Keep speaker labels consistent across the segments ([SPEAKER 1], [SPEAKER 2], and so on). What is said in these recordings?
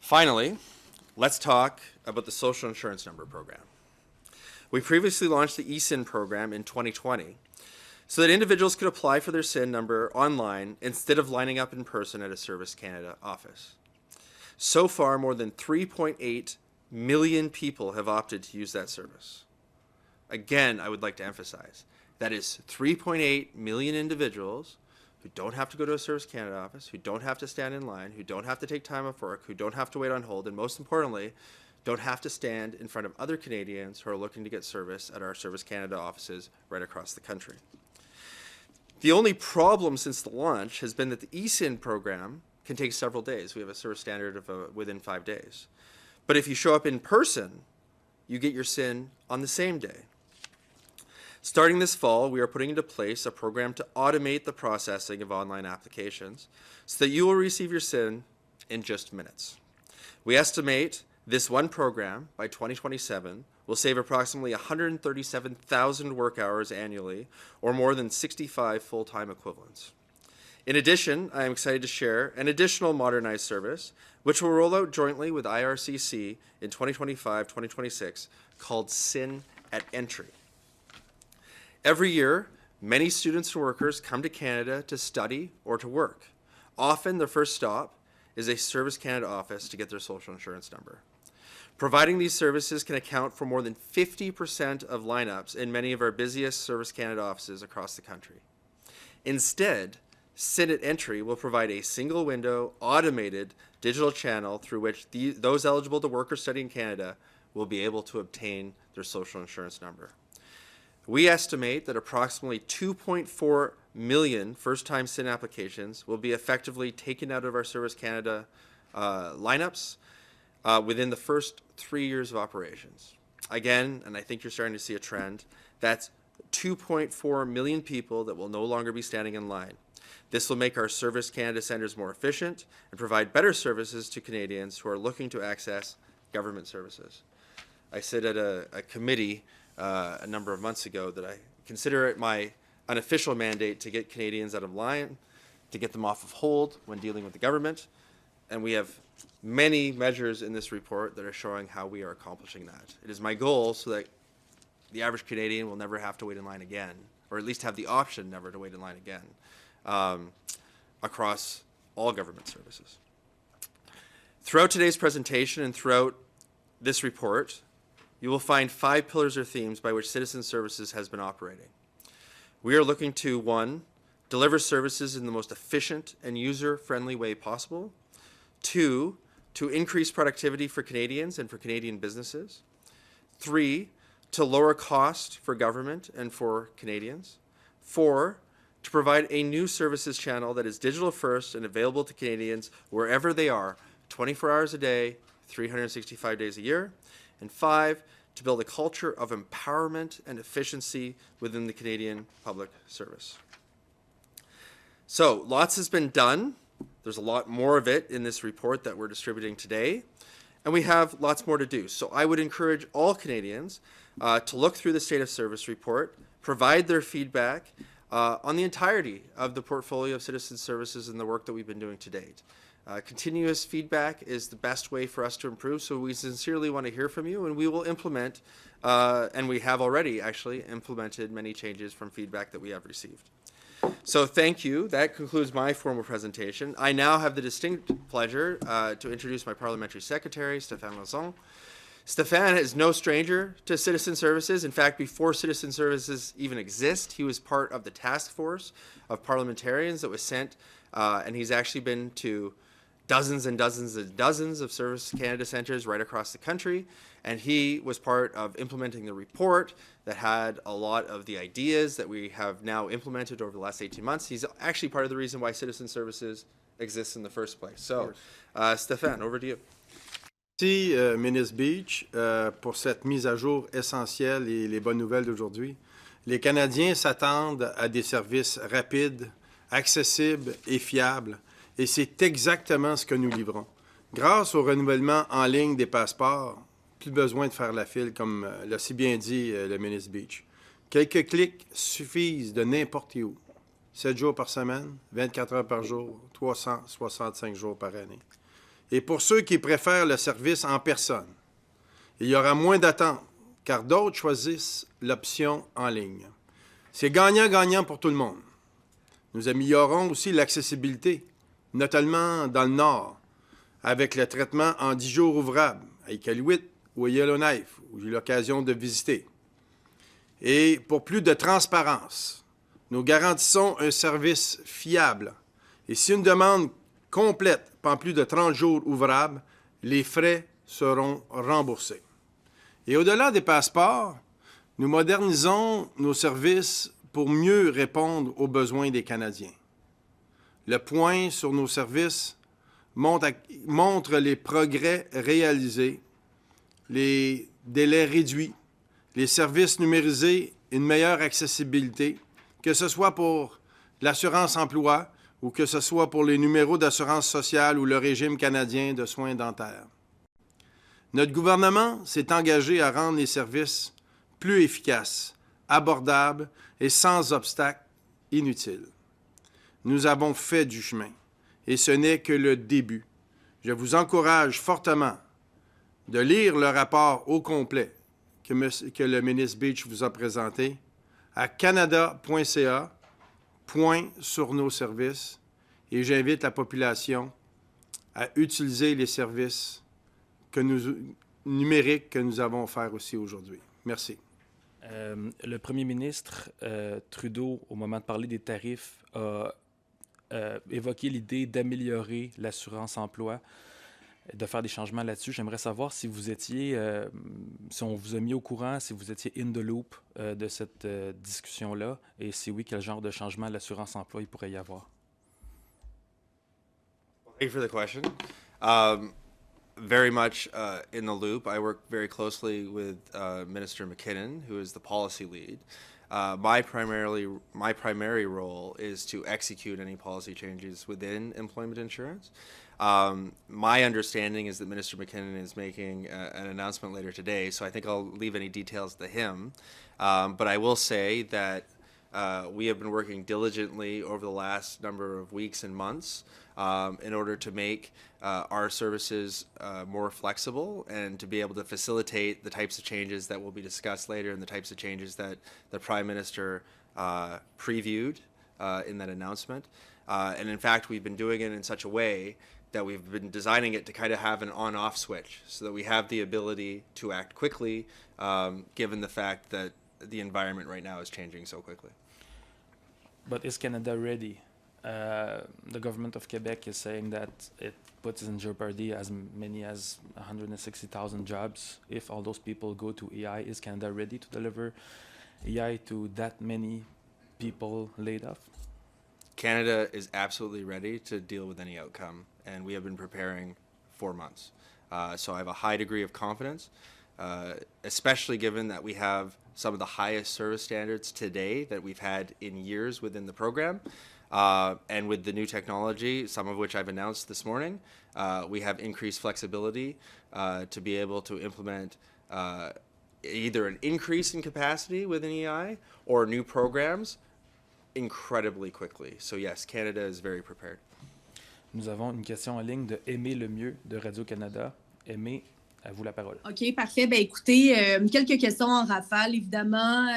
[SPEAKER 1] Finally, let's talk about the Social Insurance Number program. We previously launched the eSIN program in 2020 so that individuals could apply for their SIN number online instead of lining up in person at a Service Canada office. So far, more than 3.8 million people have opted to use that service. Again, I would like to emphasize, that is 3.8 million individuals who don't have to go to a Service Canada office, who don't have to stand in line, who don't have to take time off work, who don't have to wait on hold, and most importantly, don't have to stand in front of other Canadians who are looking to get service at our Service Canada offices right across the country. The only problem since the launch has been that the eSIN program can take several days. We have a service standard of within 5 days. But if you show up in person, you get your SIN on the same day. Starting this fall, we are putting into place a program to automate the processing of online applications so that you will receive your SIN in just minutes. We estimate this one program, by 2027, will save approximately 137,000 work hours annually, or more than 65 full-time equivalents. In addition, I am excited to share an additional modernized service, which will roll out jointly with IRCC in 2025-2026, called SIN at Entry. Every year, many students and workers come to Canada to study or to work. Often, their first stop is a Service Canada office to get their social insurance number. Providing these services can account for more than 50% of lineups in many of our busiest Service Canada offices across the country. Instead, SIN at Entry will provide a single window, automated digital channel through which those eligible to work or study in Canada will be able to obtain their social insurance number. We estimate that approximately 2.4 million first-time SIN applications will be effectively taken out of our Service Canada lineups within the first 3 years of operations. Again, and I think you're starting to see a trend, that's 2.4 million people that will no longer be standing in line. This will make our Service Canada centres more efficient and provide better services to Canadians who are looking to access government services. I sit at a committee a number of months ago that I consider it my unofficial mandate to get Canadians out of line, to get them off of hold when dealing with the government, and we have many measures in this report that are showing how we are accomplishing that. It is my goal so that the average Canadian will never have to wait in line again, or at least have the option never to wait in line again, across all government services. Throughout today's presentation and throughout this report, you will find 5 pillars or themes by which Citizen Services has been operating. We are looking to, 1, deliver services in the most efficient and user-friendly way possible. 2, to increase productivity for Canadians and for Canadian businesses. 3, to lower cost for government and for Canadians. 4, to provide a new services channel that is digital first and available to Canadians wherever they are, 24 hours a day, 365 days a year. And 5, to build a culture of empowerment and efficiency within the Canadian public service. So, lots has been done. There's a lot more of it in this report that we're distributing today, and we have lots more to do. So I would encourage all Canadians to look through the State of Service report, provide their feedback on the entirety of the portfolio of Citizen Services and the work that we've been doing to date. Continuous feedback is the best way for us to improve, so we sincerely want to hear from you, and we will implement, and we have already actually implemented many changes from feedback that we have received. So thank you. That concludes my formal presentation. I now have the distinct pleasure to introduce my parliamentary secretary, Stéphane Lauzon. Stéphane is no stranger to Citizen Services. In fact, before Citizen Services even exist, he was part of the task force of parliamentarians that was sent, and he's actually been to dozens and dozens and dozens of Service Canada centres right across the country, and he was part of implementing the report that had a lot of the ideas that we have now implemented over the last 18 months. He's actually part of the reason why Citizen Services exists in the first place. So, Stéphane, over to you.
[SPEAKER 2] Merci, Ministre Beach, pour cette mise à jour essentielle et les bonnes nouvelles d'aujourd'hui. Les Canadiens s'attendent à des services rapides, accessibles et fiables, et c'est exactement ce que nous livrons. Grâce au renouvellement en ligne des passeports, plus besoin de faire la file, comme l'a si bien dit le ministre Beach. Quelques clics suffisent de n'importe où. 7 jours par semaine, 24 heures par jour, 365 jours par année. Et pour ceux qui préfèrent le service en personne, il y aura moins d'attente, car d'autres choisissent l'option en ligne. C'est gagnant-gagnant pour tout le monde. Nous améliorons aussi l'accessibilité, notamment dans le Nord, avec le traitement en 10 jours ouvrables, à Iqaluit ou à Yellowknife, où j'ai eu l'occasion de visiter. Et pour plus de transparence, nous garantissons un service fiable. Et si une demande complète prend plus de 30 jours ouvrables, les frais seront remboursés. Et au-delà des passeports, nous modernisons nos services pour mieux répondre aux besoins des Canadiens. Le point sur nos services montre les progrès réalisés, les délais réduits, les services numérisés, une meilleure accessibilité, que ce soit pour l'assurance-emploi ou que ce soit pour les numéros d'assurance sociale ou le régime canadien de soins dentaires. Notre gouvernement s'est engagé à rendre les services plus efficaces, abordables et sans obstacles inutiles. Nous avons fait du chemin et ce n'est que le début. Je vous encourage fortement de lire le rapport au complet que le ministre Beach vous a présenté à canada.ca, point sur nos services, et j'invite la population à utiliser les services numériques que nous avons offerts aussi aujourd'hui. Merci.
[SPEAKER 3] Le premier ministre Trudeau, au moment de parler des tarifs, a évoqué l'idée d'améliorer l'assurance-emploi, de faire des changements là-dessus. J'aimerais savoir si vous étiez, si on vous a mis au courant, si vous étiez in the loop de cette discussion-là, et si oui, quel genre de changement à l'assurance-emploi il pourrait y avoir.
[SPEAKER 1] Thank you for the question. Very much in the loop. I work very closely with Minister McKinnon, who is the policy lead. My primary role is to execute any policy changes within employment insurance. My understanding is that Minister McKinnon is making an announcement later today, so I think I'll leave any details to him. But I will say that we have been working diligently over the last number of weeks and months in order to make our services more flexible and to be able to facilitate the types of changes that will be discussed later and the types of changes that the Prime Minister previewed in that announcement. And in fact, we've been doing it in such a way that we've been designing it to kind of have an on-off switch so that we have the ability to act quickly given the fact that the environment right now is changing so quickly.
[SPEAKER 3] But is Canada ready? The government of Quebec is saying that it puts in jeopardy as many as 160,000 jobs if all those people go to EI. Is Canada ready to deliver EI to that many people laid off?
[SPEAKER 1] Canada is absolutely ready to deal with any outcome, and we have been preparing for months. So I have a high degree of confidence, especially given that we have some of the highest service standards today that we've had in years within the program. And with the new technology, some of which I've announced this morning, we have increased flexibility to be able to implement either an increase in capacity within EI or new programs incredibly quickly. So yes, Canada is very prepared.
[SPEAKER 3] Nous avons une question en ligne de Aimé Lemieux de Radio-Canada. Aimé, à vous la parole.
[SPEAKER 4] OK, parfait. Bien, écoutez, quelques questions en rafale. Évidemment,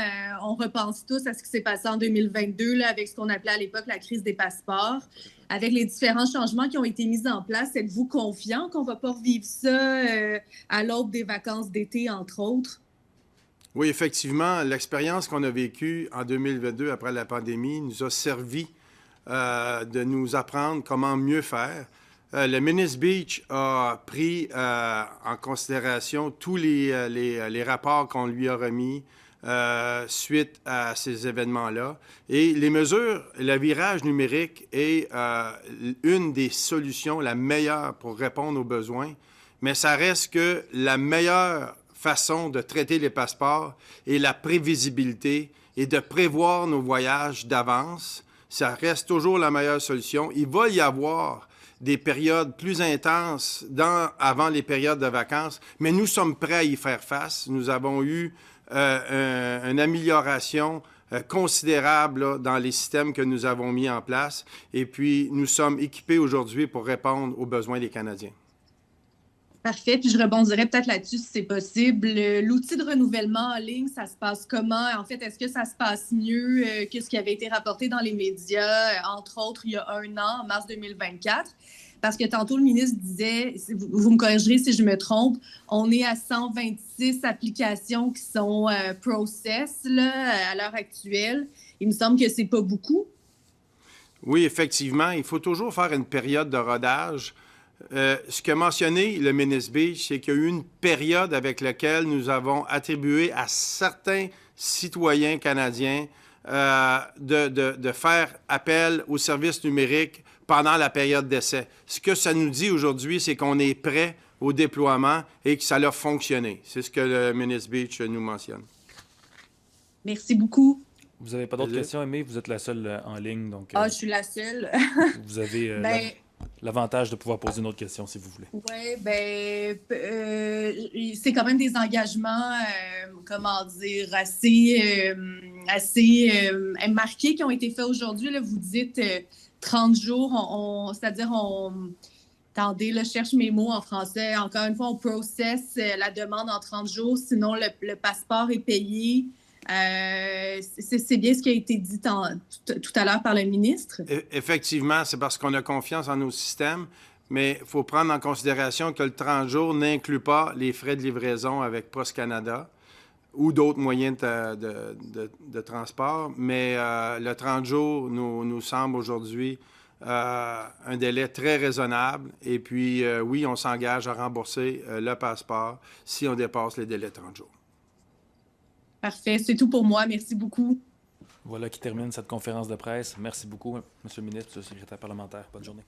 [SPEAKER 4] on repense tous à ce qui s'est passé en 2022 là, avec ce qu'on appelait à l'époque la crise des passeports. Avec les différents changements qui ont été mis en place, êtes-vous confiant qu'on ne va pas revivre ça à l'aube des vacances d'été, entre autres?
[SPEAKER 2] Oui, effectivement, l'expérience qu'on a vécue en 2022 après la pandémie nous a servi de nous apprendre comment mieux faire. Le ministre Beach a pris en considération tous les rapports qu'on lui a remis suite à ces événements-là. Et les mesures, le virage numérique est une des solutions, la meilleure pour répondre aux besoins, mais ça reste que la meilleure façon de traiter les passeports est la prévisibilité et de prévoir nos voyages d'avance. Ça reste toujours la meilleure solution. Il va y avoir des périodes plus intenses avant les périodes de vacances, mais nous sommes prêts à y faire face. Nous avons eu une amélioration considérable là, dans les systèmes que nous avons mis en place et puis nous sommes équipés aujourd'hui pour répondre aux besoins des Canadiens.
[SPEAKER 4] Parfait. Puis je rebondirais peut-être là-dessus si c'est possible. L'outil de renouvellement en ligne, ça se passe comment? En fait, est-ce que ça se passe mieux que ce qui avait été rapporté dans les médias, entre autres, il y a 1 an, en mars 2024? Parce que tantôt, le ministre disait, vous me corrigerez si je me trompe, on est à 126 applications qui sont process là, à l'heure actuelle. Il me semble que c'est pas beaucoup.
[SPEAKER 2] Oui, effectivement, il faut toujours faire une période de rodage. Ce qu'a mentionné le ministre Beach, c'est qu'il y a eu une période avec laquelle nous avons attribué à certains citoyens canadiens de faire appel aux services numériques pendant la période d'essai. Ce que ça nous dit aujourd'hui, c'est qu'on est prêt au déploiement et que ça a fonctionné. C'est ce que le ministre Beach nous mentionne.
[SPEAKER 4] Merci beaucoup.
[SPEAKER 3] Vous n'avez pas d'autres questions, Aimée? Vous êtes la seule en ligne, donc
[SPEAKER 4] je suis la seule.
[SPEAKER 3] vous avez l'avantage de pouvoir poser une autre question si vous voulez.
[SPEAKER 4] Oui, c'est quand même des engagements, comment dire, assez marqués qui ont été faits aujourd'hui. Là, vous dites 30 jours, c'est-à-dire attendez, là, je cherche mes mots en français. Encore une fois, on processe la demande en 30 jours, sinon le passeport est payé. C'est bien ce qui a été dit tout à l'heure par le ministre.
[SPEAKER 2] Effectivement, c'est parce qu'on a confiance en nos systèmes, mais il faut prendre en considération que le 30 jours n'inclut pas les frais de livraison avec Post Canada ou d'autres moyens de transport. Mais le 30 jours nous semble aujourd'hui un délai très raisonnable. Et puis, oui, on s'engage à rembourser le passeport si on dépasse les délais de 30 jours.
[SPEAKER 4] Parfait. C'est tout pour moi. Merci beaucoup.
[SPEAKER 3] Voilà qui termine cette conférence de presse. Merci beaucoup, M. le ministre, M. le secrétaire parlementaire. Bonne journée.